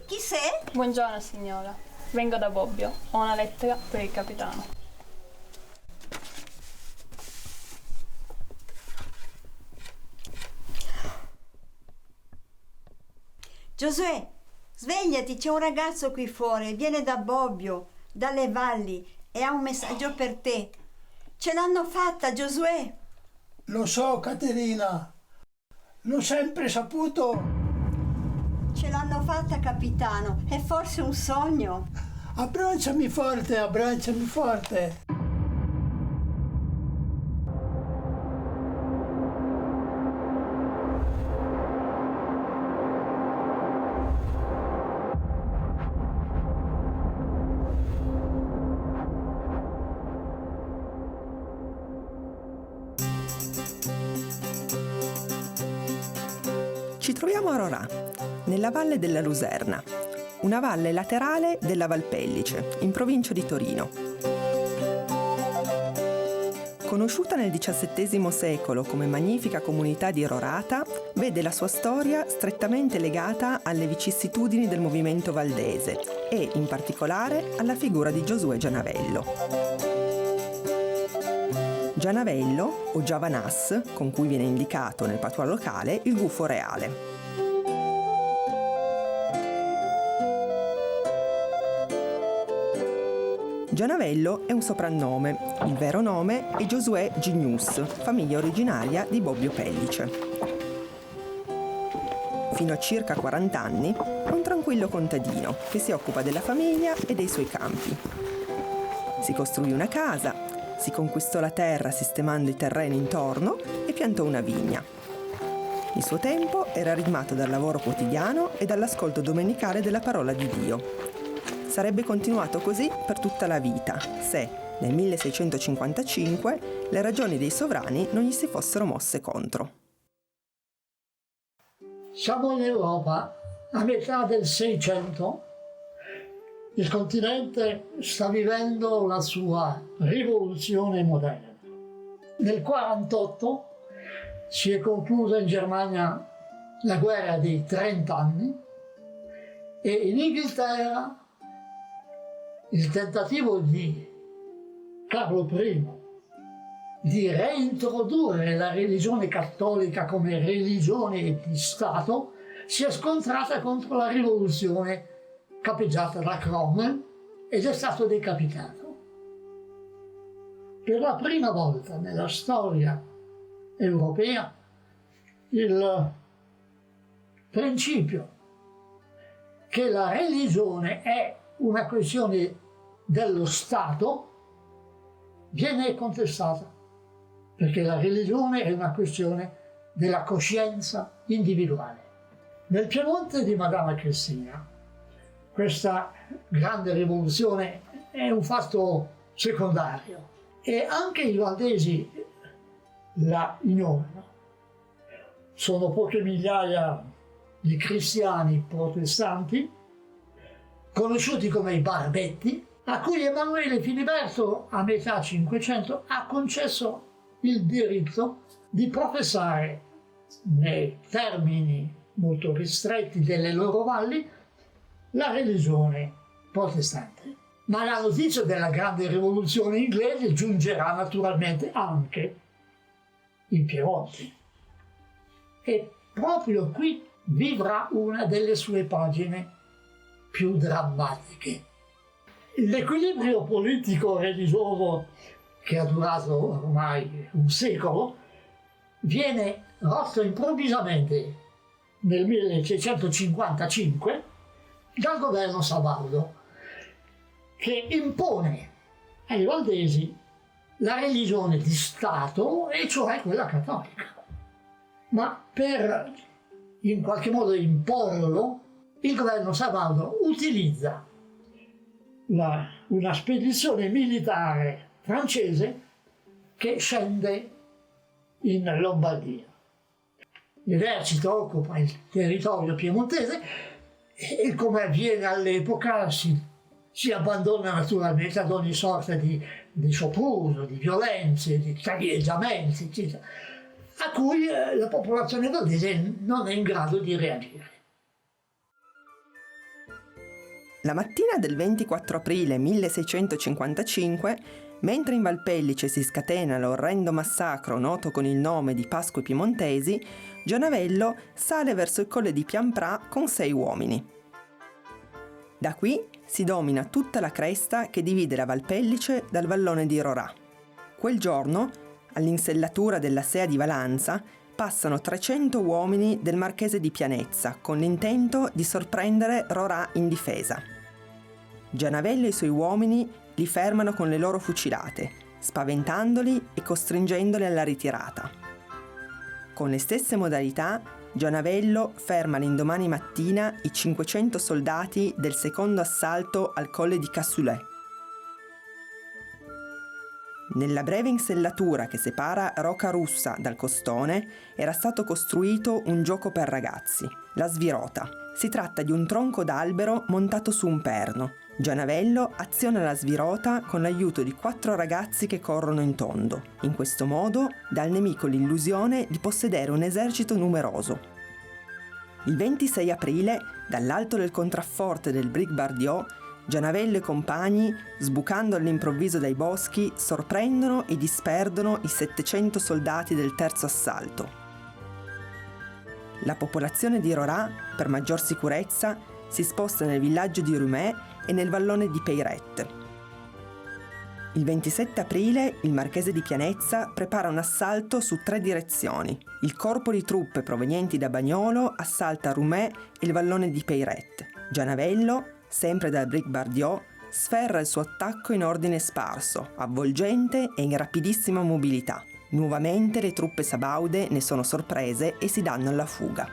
Chi sei? Buongiorno signora, vengo da Bobbio, ho una lettera per il capitano. Giosuè, svegliati, c'è un ragazzo qui fuori, viene da Bobbio, dalle valli e ha un messaggio per te. Ce l'hanno fatta, Giosuè! Lo so, Caterina, l'ho sempre saputo. Ce l'hanno fatta, capitano, è forse un sogno? Abbracciami forte, abbracciami forte. Ci troviamo a Rorà, nella valle della Luserna, una valle laterale della Valpellice, in provincia di Torino. Conosciuta nel XVII secolo come magnifica comunità di Rorata, vede la sua storia strettamente legata alle vicissitudini del movimento valdese e, in particolare, alla figura di Giosuè Gianavello. Gianavello, o Giavanas, con cui viene indicato nel patois locale il gufo reale. Gianavello è un soprannome, il vero nome è Giosuè Ginius, famiglia originaria di Bobbio Pellice. Fino a circa 40 anni è un tranquillo contadino che si occupa della famiglia e dei suoi campi. Si costruì una casa, si conquistò la terra sistemando i terreni intorno e piantò una vigna. Il suo tempo era ritmato dal lavoro quotidiano e dall'ascolto domenicale della parola di Dio. Sarebbe continuato così per tutta la vita, se, nel 1655, le ragioni dei sovrani non gli si fossero mosse contro. Siamo in Europa, a metà del Seicento. Il continente sta vivendo la sua rivoluzione moderna. Nel 1948 si è conclusa in Germania la guerra dei 30 anni e in Inghilterra il tentativo di Carlo I di reintrodurre la religione cattolica come religione di Stato si è scontrata contro la rivoluzione capeggiata da Cromwell ed è stato decapitato. Per la prima volta nella storia europea il principio che la religione è una questione dello Stato viene contestata, perché la religione è una questione della coscienza individuale. Nel Piemonte di Madama Cristina questa grande rivoluzione è un fatto secondario e anche i valdesi la ignorano. Sono poche migliaia di cristiani protestanti, conosciuti come i Barbetti, a cui Emanuele Filiberto a metà Cinquecento ha concesso il diritto di professare nei termini molto ristretti delle loro valli la religione protestante. Ma la notizia della grande rivoluzione inglese giungerà naturalmente anche in Piemonte. E proprio qui vivrà una delle sue pagine più drammatiche. L'equilibrio politico-religioso che ha durato ormai un secolo viene rotto improvvisamente nel 1655 dal governo Sabaudo, che impone ai valdesi la religione di Stato, e cioè quella cattolica. Ma per in qualche modo imporlo, il governo Sabaudo utilizza una spedizione militare francese che scende in Lombardia. L'esercito occupa il territorio piemontese e, come avviene all'epoca, si abbandona naturalmente ad ogni sorta di sopruso, di violenze, di taglieggiamenti, eccetera, a cui la popolazione valdese non è in grado di reagire. La mattina del 24 aprile 1655, mentre in Valpellice si scatena l'orrendo massacro noto con il nome di Pasque Piemontesi, Gianavello sale verso il colle di Pianprà con 6 uomini. Da qui si domina tutta la cresta che divide la Valpellice dal vallone di Rorà. Quel giorno, all'insellatura della Sea di Valanza, passano 300 uomini del marchese di Pianezza con l'intento di sorprendere Rorà in difesa. Gianavello e i suoi uomini li fermano con le loro fucilate, spaventandoli e costringendoli alla ritirata. Con le stesse modalità, Gianavello ferma l'indomani mattina i 500 soldati del secondo assalto al colle di Cassulè. Nella breve insellatura che separa Rocarussa dal costone era stato costruito un gioco per ragazzi, la svirota. Si tratta di un tronco d'albero montato su un perno. Gianavello aziona la svirota con l'aiuto di 4 ragazzi che corrono in tondo. In questo modo dà al nemico l'illusione di possedere un esercito numeroso. Il 26 aprile, dall'alto del contrafforte del Bric Bardiot, Gianavello e compagni, sbucando all'improvviso dai boschi, sorprendono e disperdono i 700 soldati del terzo assalto. La popolazione di Rorà, per maggior sicurezza, si sposta nel villaggio di Rumè e nel vallone di Peyret. Il 27 aprile il marchese di Pianezza prepara un assalto su 3 direzioni. Il corpo di truppe provenienti da Bagnolo assalta Rumè e il vallone di Peyret. Gianavello, sempre dal Bric Bardiot, sferra il suo attacco in ordine sparso, avvolgente e in rapidissima mobilità. Nuovamente le truppe sabaude ne sono sorprese e si danno alla fuga.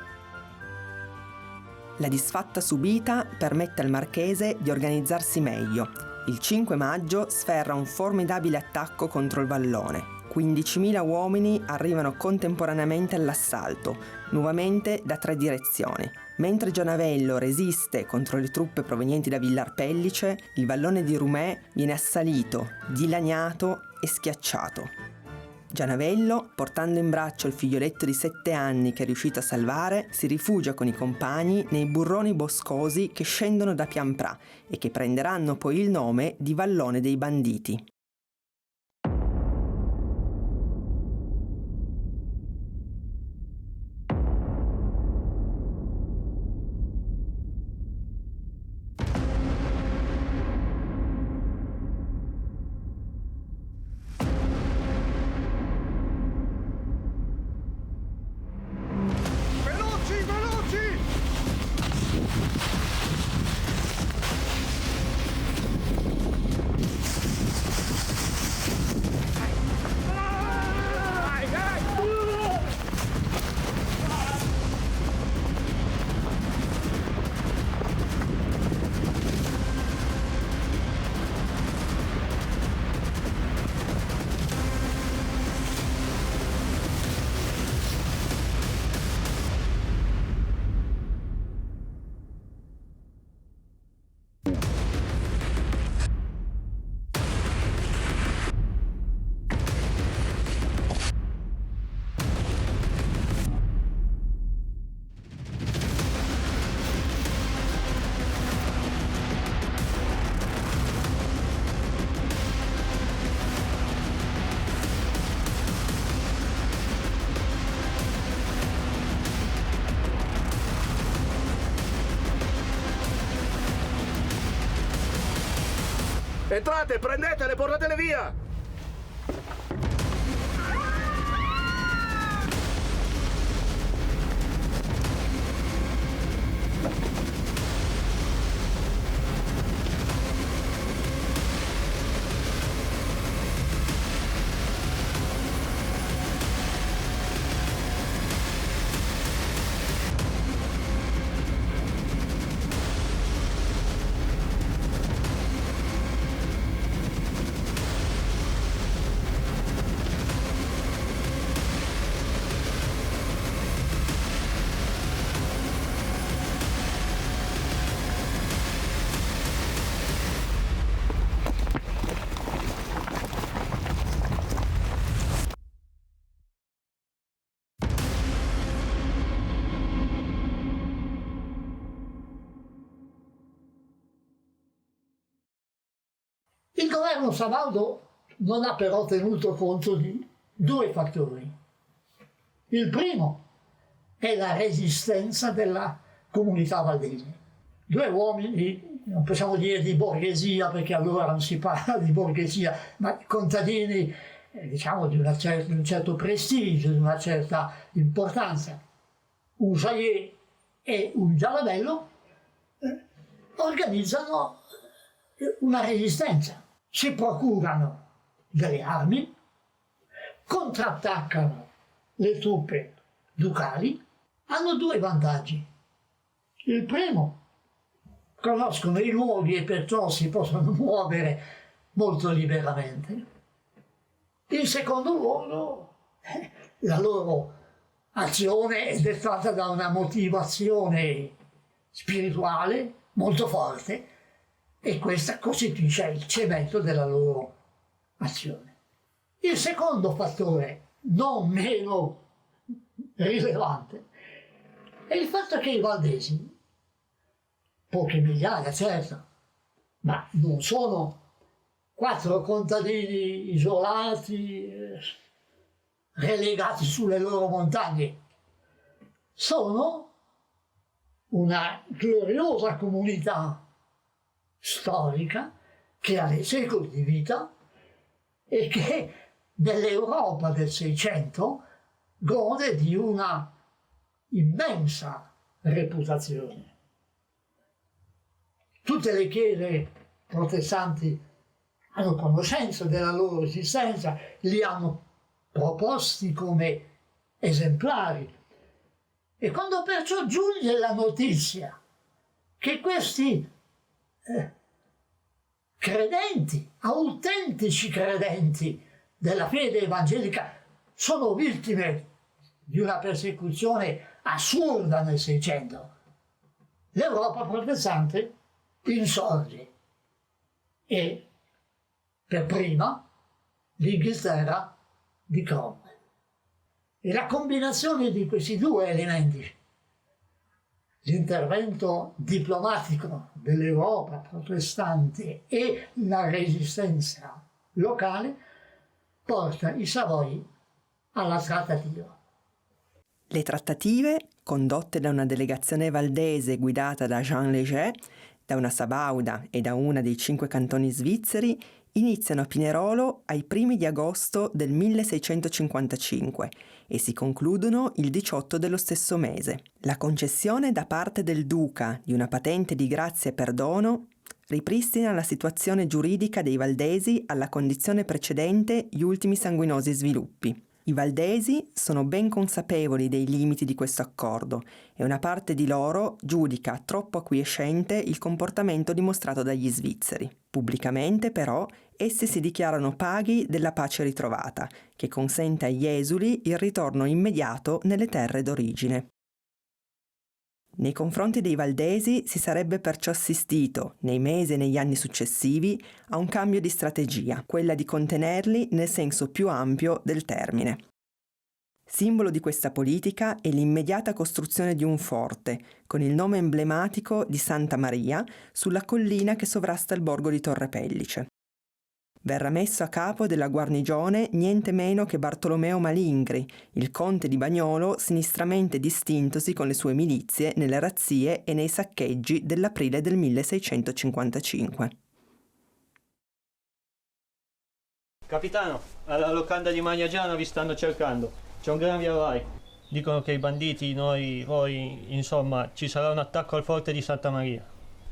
La disfatta subita permette al marchese di organizzarsi meglio. Il 5 maggio sferra un formidabile attacco contro il vallone. 15.000 uomini arrivano contemporaneamente all'assalto, nuovamente da 3 direzioni. Mentre Gianavello resiste contro le truppe provenienti da Villar Pellice, il vallone di Rumè viene assalito, dilaniato e schiacciato. Gianavello, portando in braccio il figlioletto di 7 anni che è riuscito a salvare, si rifugia con i compagni nei burroni boscosi che scendono da Pianprà e che prenderanno poi il nome di Vallone dei Banditi. Entrate, prendetele, portatele via! Il governo sabaudo non ha però tenuto conto di due fattori. Il primo è la resistenza della comunità valdese. Due uomini, non possiamo dire di borghesia, perché allora non si parla di borghesia, ma contadini, diciamo, di un certo prestigio, di una certa importanza. Un Jaillet e un Gialabello organizzano una resistenza, si procurano delle armi, contrattaccano le truppe ducali, hanno due vantaggi. Il primo, conoscono i luoghi e perciò si possono muovere molto liberamente. In secondo luogo, la loro azione è dettata da una motivazione spirituale molto forte e questa costituisce il cemento della loro azione. Il secondo fattore, non meno rilevante, è il fatto che i valdesi, poche migliaia certo, ma non sono 4 contadini isolati, relegati sulle loro montagne, sono una gloriosa comunità storica che ha dei secoli di vita e che nell'Europa del Seicento gode di una immensa reputazione. Tutte le chiese protestanti hanno conoscenza della loro esistenza, li hanno proposti come esemplari. E quando perciò giunge la notizia che questi credenti, autentici credenti della fede evangelica, sono vittime di una persecuzione assurda nel Seicento, l'Europa protestante insorge e per prima l'Inghilterra di Cromwell. E la combinazione di questi due elementi, l'intervento diplomatico dell'Europa protestante e la resistenza locale, porta i Savoi alla trattativa. Le trattative, condotte da una delegazione valdese guidata da Jean Léger, da una sabauda e da una dei 5 cantoni svizzeri, iniziano a Pinerolo ai primi di agosto del 1655 e si concludono il 18 dello stesso mese. La concessione da parte del duca di una patente di grazia e perdono ripristina la situazione giuridica dei valdesi alla condizione precedente gli ultimi sanguinosi sviluppi. I valdesi sono ben consapevoli dei limiti di questo accordo e una parte di loro giudica troppo acquiescente il comportamento dimostrato dagli svizzeri. Pubblicamente, però, essi si dichiarano paghi della pace ritrovata, che consente agli esuli il ritorno immediato nelle terre d'origine. Nei confronti dei valdesi si sarebbe perciò assistito, nei mesi e negli anni successivi, a un cambio di strategia, quella di contenerli nel senso più ampio del termine. Simbolo di questa politica è l'immediata costruzione di un forte, con il nome emblematico di Santa Maria, sulla collina che sovrasta il borgo di Torre Pellice. Verrà messo a capo della guarnigione niente meno che Bartolomeo Malingri, il conte di Bagnolo sinistramente distintosi con le sue milizie nelle razzie e nei saccheggi dell'aprile del 1655. Capitano, alla locanda di Magnagiano vi stanno cercando. C'è un gran via vai. Dicono che i banditi, voi, insomma, ci sarà un attacco al forte di Santa Maria.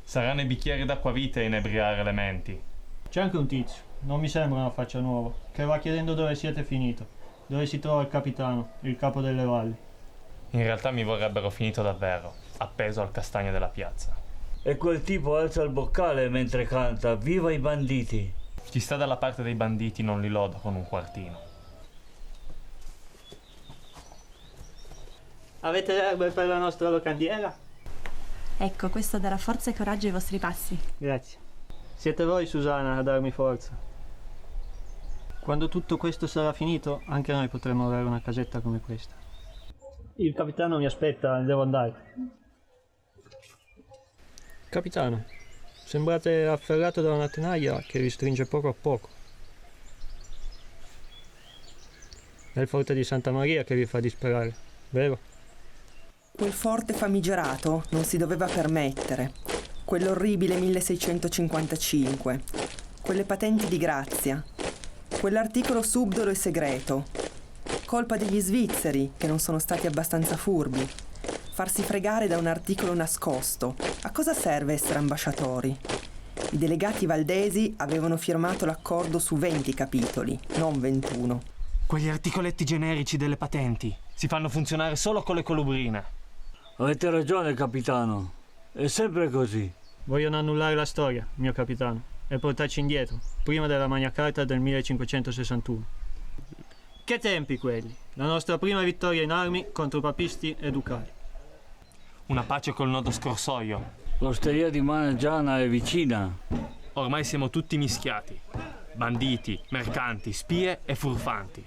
Saranno i bicchieri d'acquavite a inebriare le menti. C'è anche un tizio, non mi sembra una faccia nuova, che va chiedendo dove siete finito, dove si trova il capitano, il capo delle valli. In realtà mi vorrebbero finito davvero, appeso al castagno della piazza. E quel tipo alza il boccale mentre canta "Viva i banditi"! Chi sta dalla parte dei banditi non li loda con un quartino. Avete le erbe per la nostra locandiera? Ecco, questo darà forza e coraggio ai vostri passi. Grazie. Siete voi, Susanna, a darmi forza. Quando tutto questo sarà finito, anche noi potremo avere una casetta come questa. Il capitano mi aspetta, devo andare. Capitano, Sembrate afferrato da una tenaglia che vi stringe poco a poco. È il forte di Santa Maria che vi fa disperare, vero? Quel forte famigerato non si doveva permettere. Quell'orribile 1655. Quelle patenti di grazia. Quell'articolo subdolo e segreto. Colpa degli svizzeri che non sono stati abbastanza furbi. Farsi fregare da un articolo nascosto. A cosa serve essere ambasciatori? I delegati valdesi avevano firmato l'accordo su 20 capitoli, non 21. Quegli articoletti generici delle patenti si fanno funzionare solo con le colubrine. Avete ragione, capitano. È sempre così. Vogliono annullare la storia, mio capitano, e portarci indietro, prima della Magna Carta del 1561. Che tempi quelli! La nostra prima vittoria in armi contro papisti e ducali. Una pace col nodo scorsoio. L'osteria di Maniagiana è vicina. Ormai siamo tutti mischiati. Banditi, mercanti, spie e furfanti.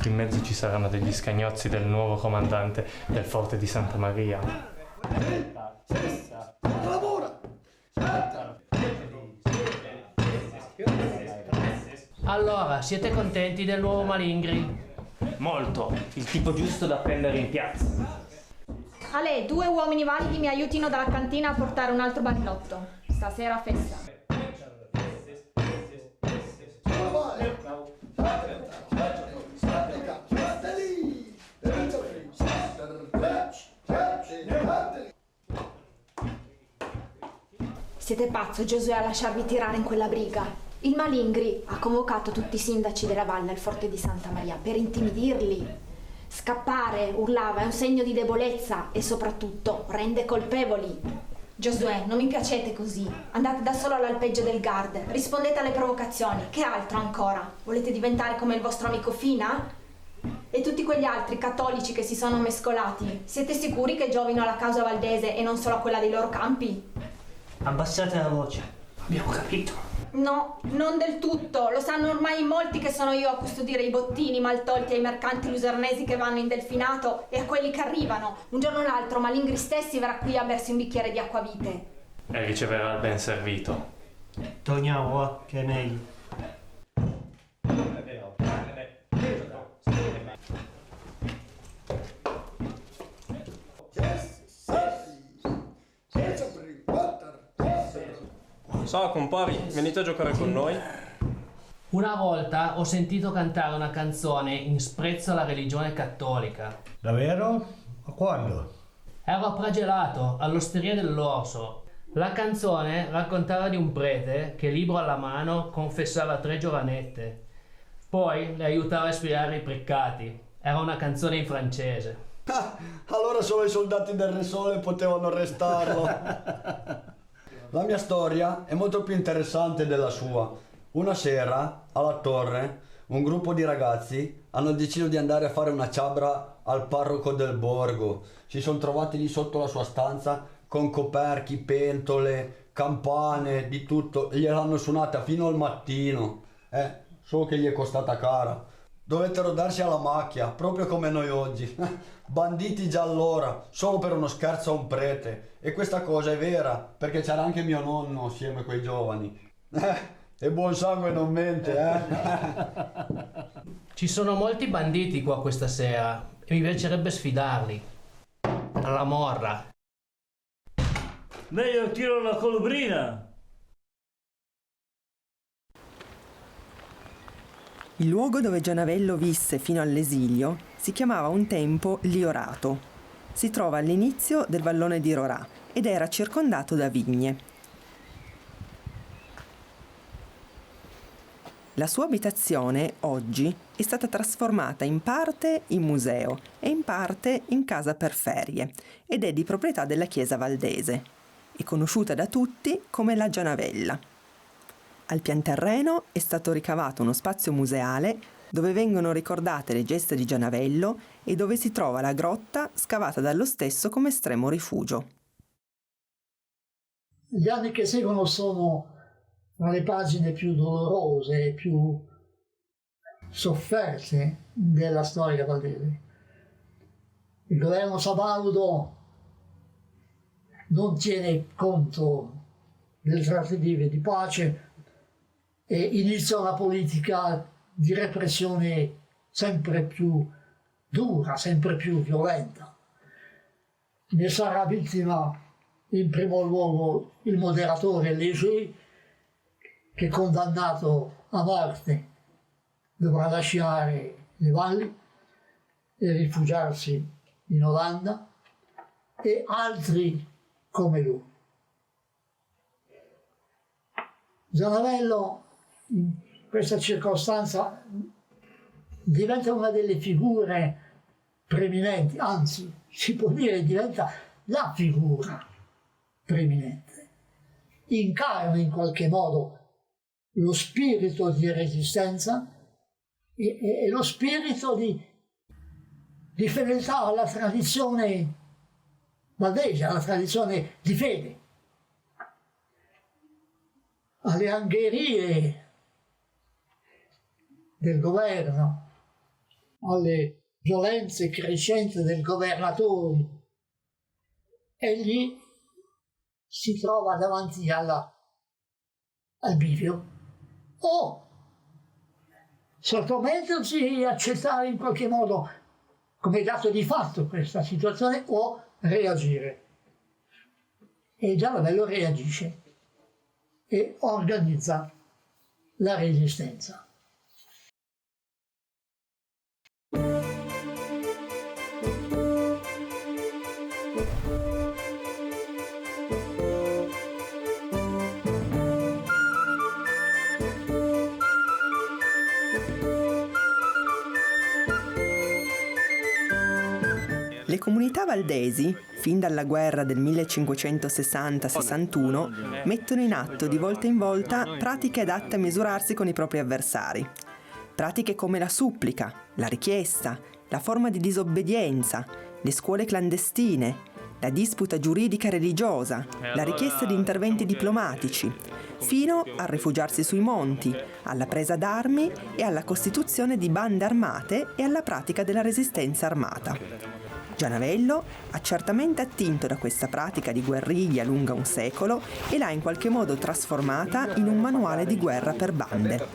In mezzo ci saranno degli scagnozzi del nuovo comandante del forte di Santa Maria. Allora, siete contenti del nuovo Malingri? Molto. Il tipo giusto da prendere in piazza. Ale, 2 uomini validi mi aiutino dalla cantina a portare un altro barilotto. Stasera festa. Siete pazzo, Giosuè, a lasciarvi tirare in quella briga. Il Malingri ha convocato tutti i sindaci della valle al forte di Santa Maria per intimidirli. Scappare, urlava, è un segno di debolezza e soprattutto rende colpevoli. Giosuè, non mi piacete così. Andate da solo all'alpeggio del guard, rispondete alle provocazioni. Che altro ancora? Volete diventare come il vostro amico Fina? E tutti quegli altri cattolici che si sono mescolati, siete sicuri che giovino alla causa valdese e non solo a quella dei loro campi? Abbassate la voce, abbiamo capito. No, non del tutto. Lo sanno ormai in molti che sono io a custodire i bottini maltolti ai mercanti lusernesi che vanno in delfinato e a quelli che arrivano. Un giorno o l'altro Malingri stessi verrà qui a bersi un bicchiere di acquavite. E riceverà il ben servito. Torniamo, va, che è meglio. Ciao compari, venite a giocare con noi? Una volta ho sentito cantare una canzone in sprezzo alla religione cattolica. Davvero? Ma quando? Ero a Pragelato, all'Osteria dell'Orso. La canzone raccontava di un prete che, libro alla mano, confessava 3 giovanette. Poi le aiutava a espiare i peccati. Era una canzone in francese. Ah, allora solo i soldati del Re Sole potevano arrestarlo. La mia storia è molto più interessante della sua. Una sera, alla torre, un gruppo di ragazzi hanno deciso di andare a fare una ciabra al parroco del borgo. Si sono trovati lì sotto la sua stanza con coperchi, pentole, campane, di tutto. Gliel'hanno suonata fino al mattino. Solo che gli è costata cara. Dovettero darsi alla macchia, proprio come noi oggi. Banditi già allora, solo per uno scherzo a un prete. E questa cosa è vera, perché c'era anche mio nonno assieme a quei giovani. E buon sangue non mente, Ci sono molti banditi qua questa sera e mi piacerebbe sfidarli. Alla morra. Meglio tiro la colubrina. Il luogo dove Gianavello visse fino all'esilio si chiamava un tempo Liorato. Si trova all'inizio del vallone di Rorà ed era circondato da vigne. La sua abitazione, oggi, è stata trasformata in parte in museo e in parte in casa per ferie ed è di proprietà della Chiesa Valdese. È conosciuta da tutti come la Gianavella. Al pian terreno è stato ricavato uno spazio museale dove vengono ricordate le gesta di Gianavello e dove si trova la grotta scavata dallo stesso come estremo rifugio. Gli anni che seguono sono tra le pagine più dolorose e più sofferte della storia valdese. Il governo sabaudo non tiene conto delle trattative di pace e inizia una politica di repressione sempre più dura, sempre più violenta. Ne sarà vittima in primo luogo il moderatore Léger, che condannato a morte dovrà lasciare le valli e rifugiarsi in Olanda, e altri come lui. Gianavello in questa circostanza diventa una delle figure preminenti, anzi si può dire diventa la figura preminente. Incarna in qualche modo lo spirito di resistenza e lo spirito di fedeltà alla tradizione valdese, alla tradizione di fede, alle angherie del governo, alle violenze crescenti del governatore. Egli si trova davanti al bivio, o sottomettersi e accettare in qualche modo come dato di fatto questa situazione, o reagire. E Gianavello reagisce e organizza la resistenza. Le comunità valdesi, fin dalla guerra del 1560-61, mettono in atto di volta in volta pratiche adatte a misurarsi con i propri avversari. Pratiche come la supplica, la richiesta, la forma di disobbedienza, le scuole clandestine, la disputa giuridica religiosa, la richiesta di interventi diplomatici, fino a rifugiarsi sui monti, alla presa d'armi e alla costituzione di bande armate e alla pratica della resistenza armata. Gianavello ha certamente attinto da questa pratica di guerriglia lunga un secolo e l'ha in qualche modo trasformata in un manuale di guerra per bande.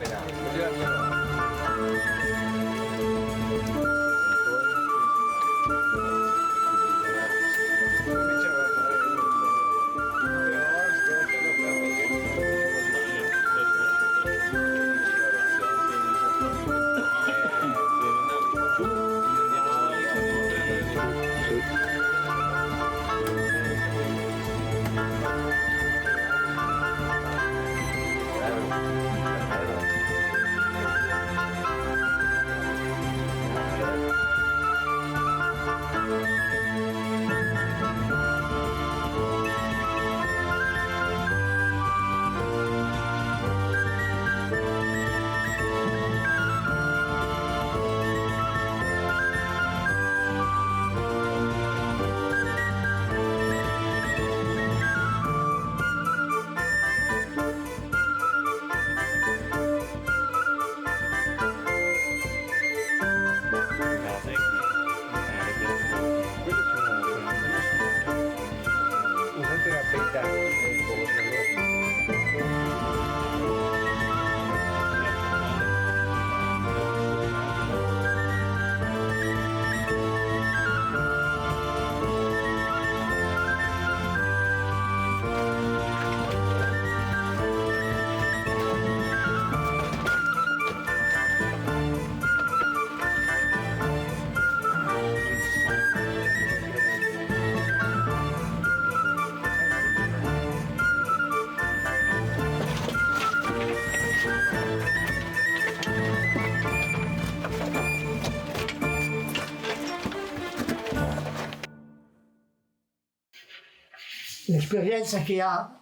L'esperienza che ha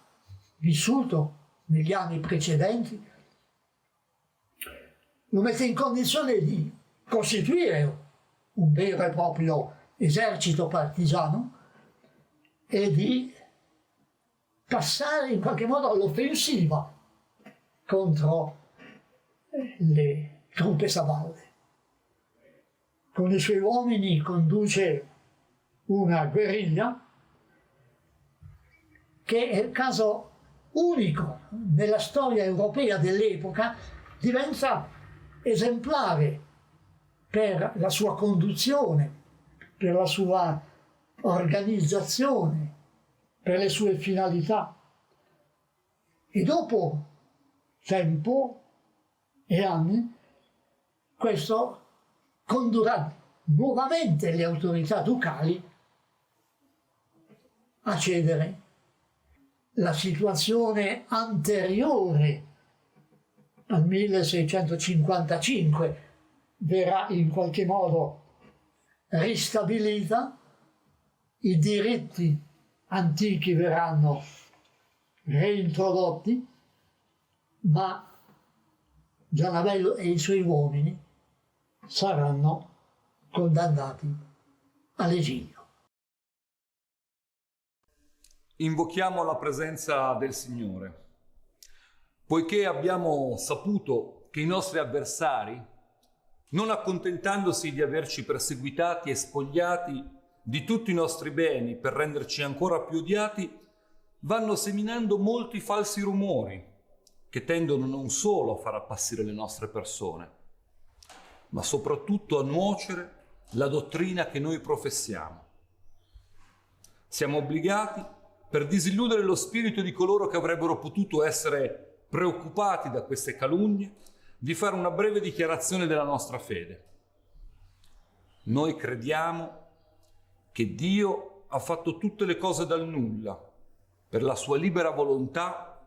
vissuto negli anni precedenti lo mette in condizione di costituire un vero e proprio esercito partigiano e di passare in qualche modo all'offensiva contro le truppe sabaude. Con i suoi uomini conduce una guerriglia che è il caso unico nella storia europea dell'epoca, diventa esemplare per la sua conduzione, per la sua organizzazione, per le sue finalità. E dopo tempo e anni, questo condurrà nuovamente le autorità ducali a cedere. La situazione anteriore al 1655 verrà in qualche modo ristabilita, i diritti antichi verranno reintrodotti, ma Gianabello e i suoi uomini saranno condannati all'esilio. Invochiamo la presenza del Signore, poiché abbiamo saputo che i nostri avversari, non accontentandosi di averci perseguitati e spogliati di tutti i nostri beni per renderci ancora più odiati, vanno seminando molti falsi rumori che tendono non solo a far appassire le nostre persone, ma soprattutto a nuocere la dottrina che noi professiamo. Siamo obbligati, per disilludere lo spirito di coloro che avrebbero potuto essere preoccupati da queste calunnie, di fare una breve dichiarazione della nostra fede. Noi crediamo che Dio ha fatto tutte le cose dal nulla, per la sua libera volontà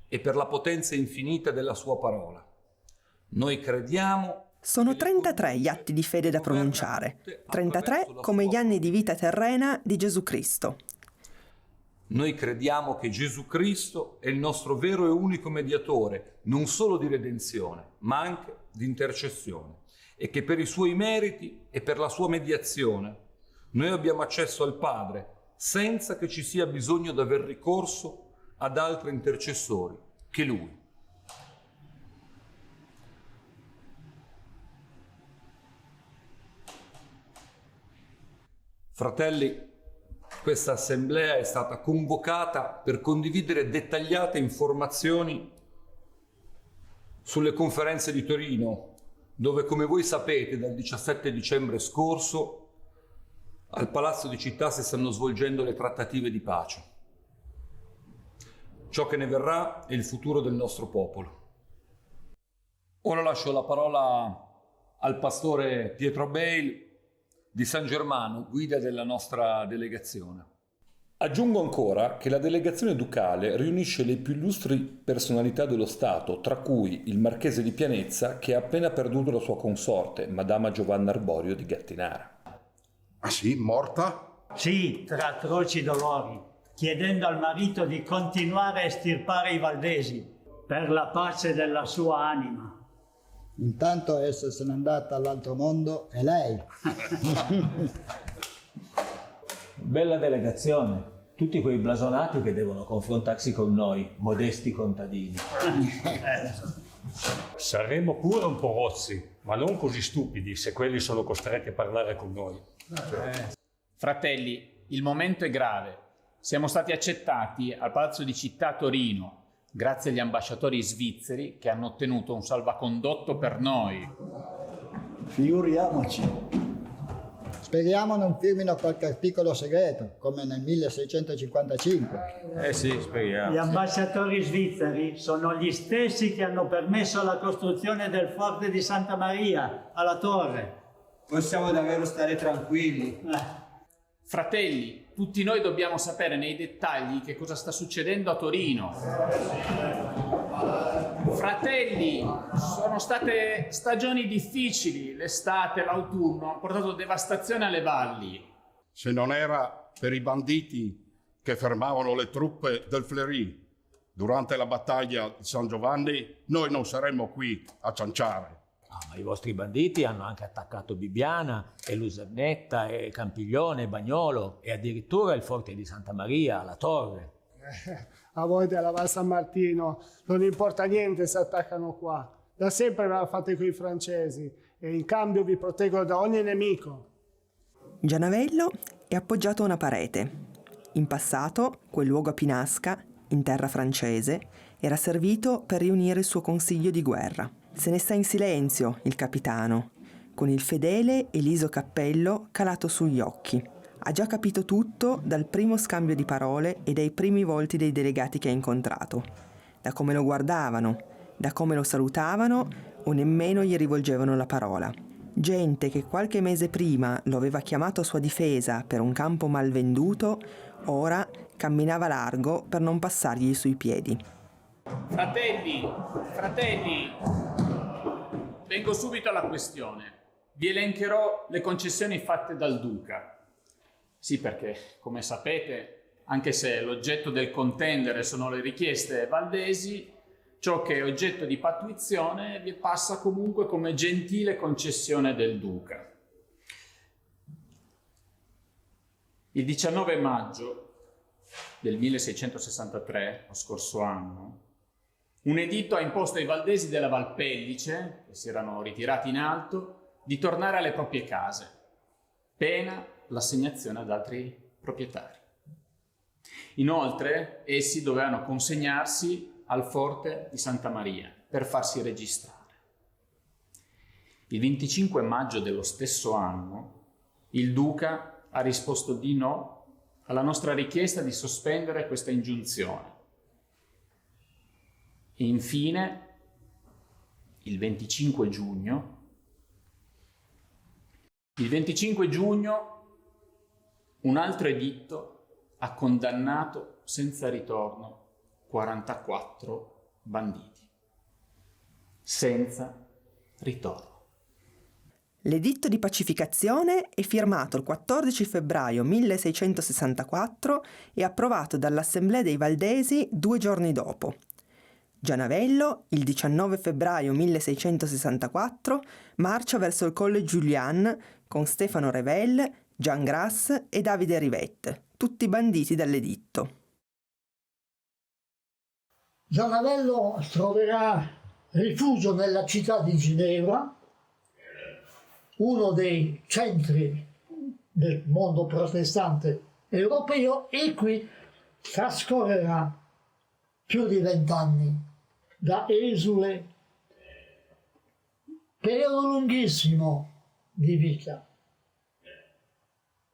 e per la potenza infinita della sua parola. Noi crediamo... Sono 33 gli atti di fede da pronunciare, 33 come gli anni di vita terrena di Gesù Cristo. Noi crediamo che Gesù Cristo è il nostro vero e unico mediatore, non solo di redenzione, ma anche di intercessione, e che per i suoi meriti e per la sua mediazione noi abbiamo accesso al Padre senza che ci sia bisogno di aver ricorso ad altri intercessori che Lui. Fratelli, questa assemblea è stata convocata per condividere dettagliate informazioni sulle conferenze di Torino, dove, come voi sapete, dal 17 dicembre scorso al Palazzo di Città si stanno svolgendo le trattative di pace. Ciò che ne verrà è il futuro del nostro popolo. Ora lascio la parola al pastore Pietro Bail di San Germano, guida della nostra delegazione. Aggiungo ancora che la delegazione ducale riunisce le più illustri personalità dello Stato, tra cui il marchese di Pianezza, che ha appena perduto la sua consorte, Madama Giovanna Arborio di Gattinara. Ah sì? Morta? Sì, tra atroci dolori, chiedendo al marito di continuare a estirpare i valdesi per la pace della sua anima. Intanto essa se n'è andata all'altro mondo e lei. Bella delegazione, tutti quei blasonati che devono confrontarsi con noi, modesti contadini. Saremmo pure un po' rozzi, ma non così stupidi se quelli sono costretti a parlare con noi. Fratelli, il momento è grave. Siamo stati accettati al Palazzo di Città a Torino, grazie agli ambasciatori svizzeri che hanno ottenuto un salvacondotto per noi. Figuriamoci. Speriamo non firmino qualche articolo segreto, come nel 1655. Sì, speriamo. Gli ambasciatori svizzeri sono gli stessi che hanno permesso la costruzione del forte di Santa Maria alla Torre. Possiamo davvero stare tranquilli. Fratelli, tutti noi dobbiamo sapere nei dettagli che cosa sta succedendo a Torino. Fratelli, sono state stagioni difficili, l'estate, l'autunno, hanno portato devastazione alle valli. Se non era per i banditi che fermavano le truppe del Fleury, Durante la battaglia di San Giovanni noi non saremmo qui a cianciare. Ma i vostri banditi hanno anche attaccato Bibbiana e Lusernetta e Campiglione e Bagnolo e addirittura il forte di Santa Maria, la torre. A voi della Val San Martino non importa niente se attaccano qua. Da sempre ve la fate con i francesi e in cambio vi proteggono da ogni nemico. Gianavello è appoggiato a una parete. In passato, quel luogo a Pinasca, in terra francese, era servito per riunire il suo consiglio di guerra. Se ne sta in silenzio il capitano, con il fedele e liso cappello calato sugli occhi. Ha già capito tutto dal primo scambio di parole e dai primi volti dei delegati che ha incontrato. Da come lo guardavano, da come lo salutavano o nemmeno gli rivolgevano la parola. Gente che qualche mese prima lo aveva chiamato a sua difesa per un campo mal venduto, ora camminava largo per non passargli sui piedi. Fratelli, vengo subito alla questione. Vi elencherò le concessioni fatte dal Duca. Sì, perché, come sapete, anche se l'oggetto del contendere sono le richieste valdesi, ciò che è oggetto di pattuizione vi passa comunque come gentile concessione del Duca. Il 19 maggio del 1663, lo scorso anno, un editto ha imposto ai valdesi della Valpellice, che si erano ritirati in alto, di tornare alle proprie case, pena l'assegnazione ad altri proprietari. Inoltre, essi dovevano consegnarsi al forte di Santa Maria per farsi registrare. Il 25 maggio dello stesso anno, il Duca ha risposto di no alla nostra richiesta di sospendere questa ingiunzione. E infine, il 25 giugno, un altro editto ha condannato senza ritorno 44 banditi. Senza ritorno. L'editto di pacificazione è firmato il 14 febbraio 1664 e approvato dall'Assemblea dei Valdesi 2 giorni dopo. Gianavello, il 19 febbraio 1664, marcia verso il Colle Julian con Stefano Revel, Jean Grasse e Davide Rivette, tutti banditi dall'editto. Gianavello troverà rifugio nella città di Ginevra, uno dei centri del mondo protestante europeo, e qui trascorrerà più di 20 anni da esule, periodo lunghissimo di vita,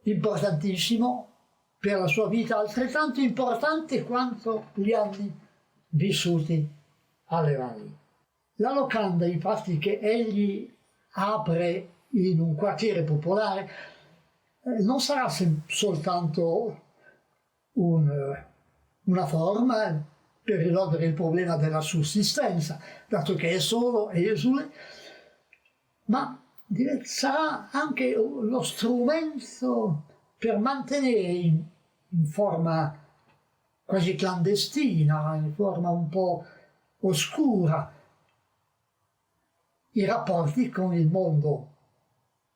importantissimo per la sua vita, altrettanto importante quanto gli anni vissuti alle valli. La locanda, infatti, che egli apre in un quartiere popolare non sarà soltanto una forma per risolvere il problema della sussistenza, dato che è solo esule, ma sarà anche lo strumento per mantenere in forma quasi clandestina, in forma un po' oscura, i rapporti con il mondo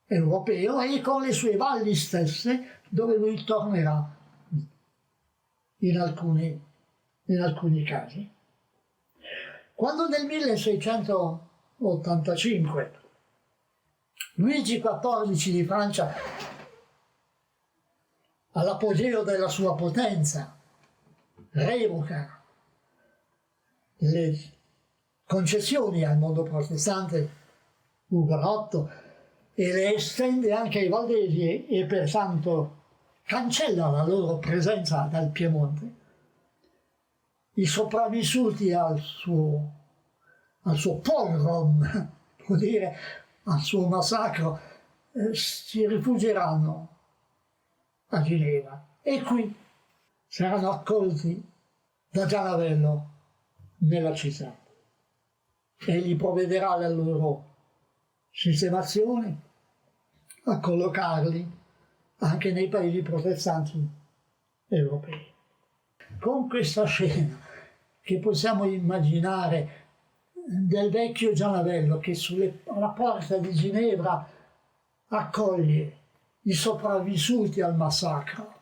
europeo e con le sue valli stesse, dove lui tornerà in alcuni casi. Quando nel 1685 Luigi XIV di Francia, all'apogeo della sua potenza, revoca le concessioni al mondo protestante ugonotto e le estende anche ai valdesi e pertanto cancella la loro presenza dal Piemonte, i sopravvissuti al suo pogrom, vuol dire al suo massacro, si rifugieranno a Ginevra e qui saranno accolti da Gianavello nella città. Egli provvederà alla loro sistemazione, a collocarli anche nei paesi protestanti europei. Con questa scena che possiamo immaginare del vecchio Gianavello che alla porta di Ginevra accoglie i sopravvissuti al massacro.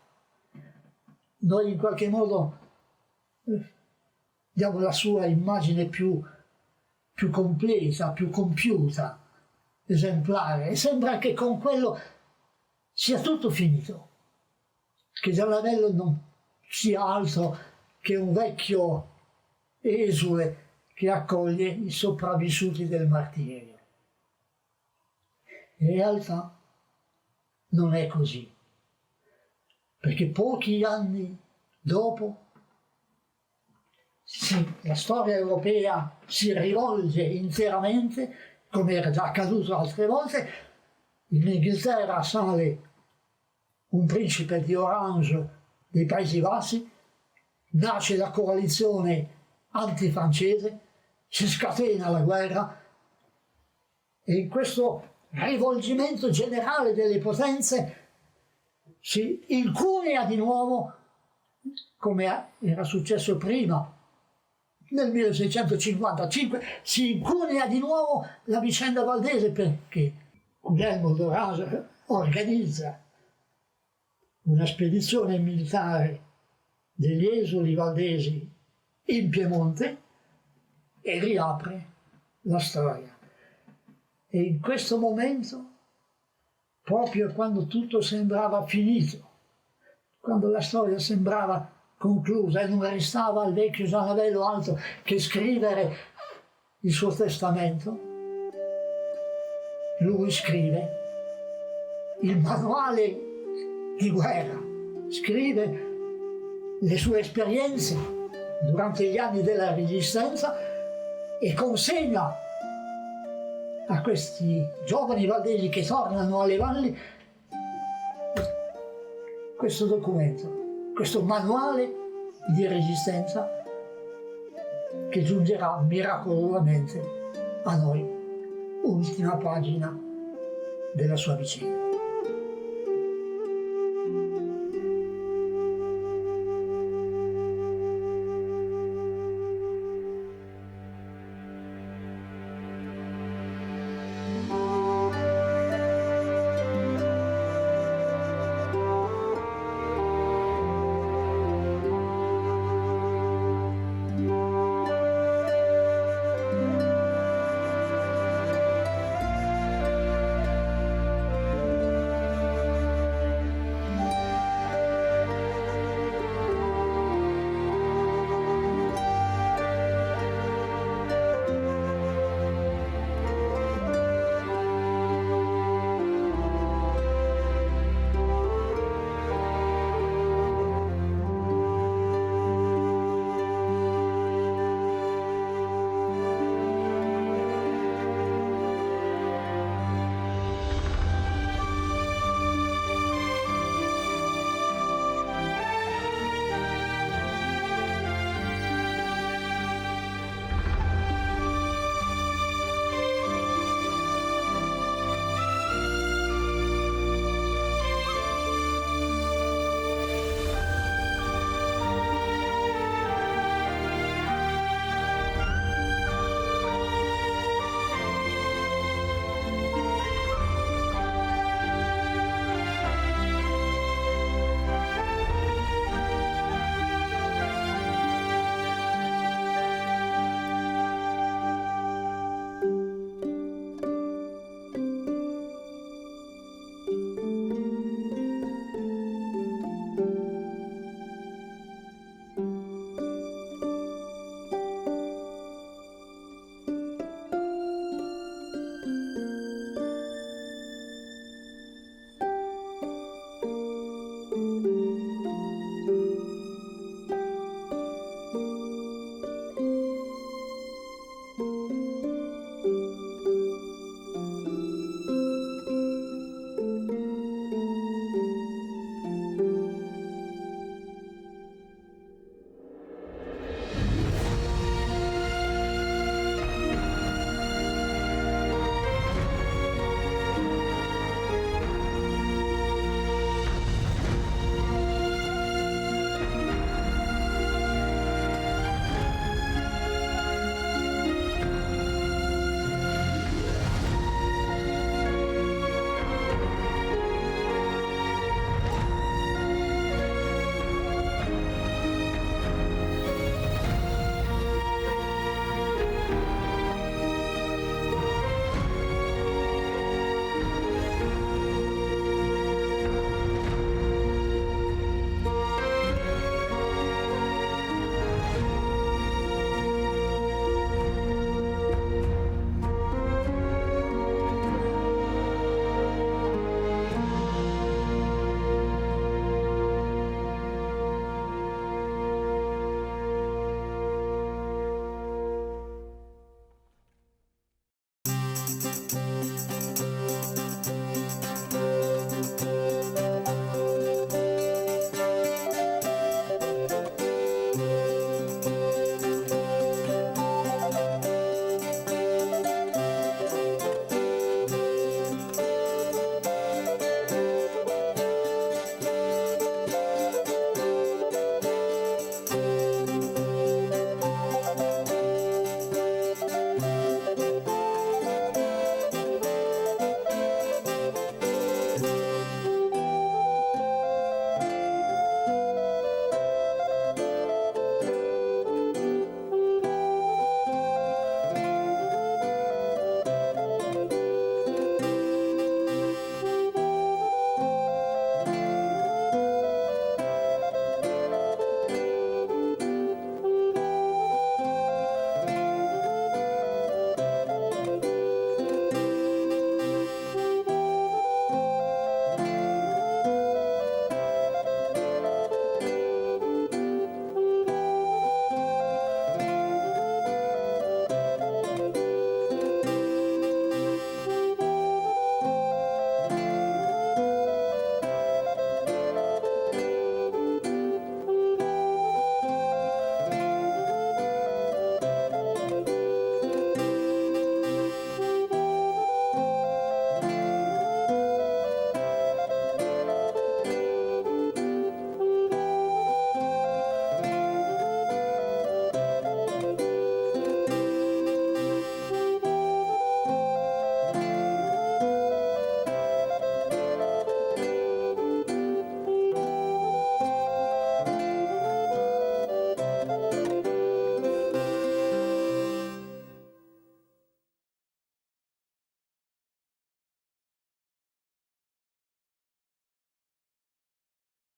Noi in qualche modo diamo la sua immagine più completa, più compiuta, esemplare, e sembra che con quello sia tutto finito, che Gianavello non sia altro che un vecchio esule che accoglie i sopravvissuti del martirio. In realtà non è così, perché pochi anni dopo la storia europea si rivolge interamente, come era già accaduto altre volte. In Inghilterra sale un principe di Orange dei Paesi Bassi, nasce la coalizione antifrancese, si scatena la guerra e in questo rivolgimento generale delle potenze si incunea di nuovo, come era successo prima, nel 1655, si incunea di nuovo la vicenda valdese, perché Guglielmo d'Orange organizza una spedizione militare degli esuli valdesi in Piemonte e riapre la storia. E in questo momento, proprio quando tutto sembrava finito, quando la storia sembrava conclusa e non restava al vecchio Gianavello altro che scrivere il suo testamento, lui scrive il manuale di guerra, scrive le sue esperienze durante gli anni della Resistenza e consegna a questi giovani valdesi che tornano alle valli questo documento, questo manuale di resistenza che giungerà miracolosamente a noi, ultima pagina della sua vicenda.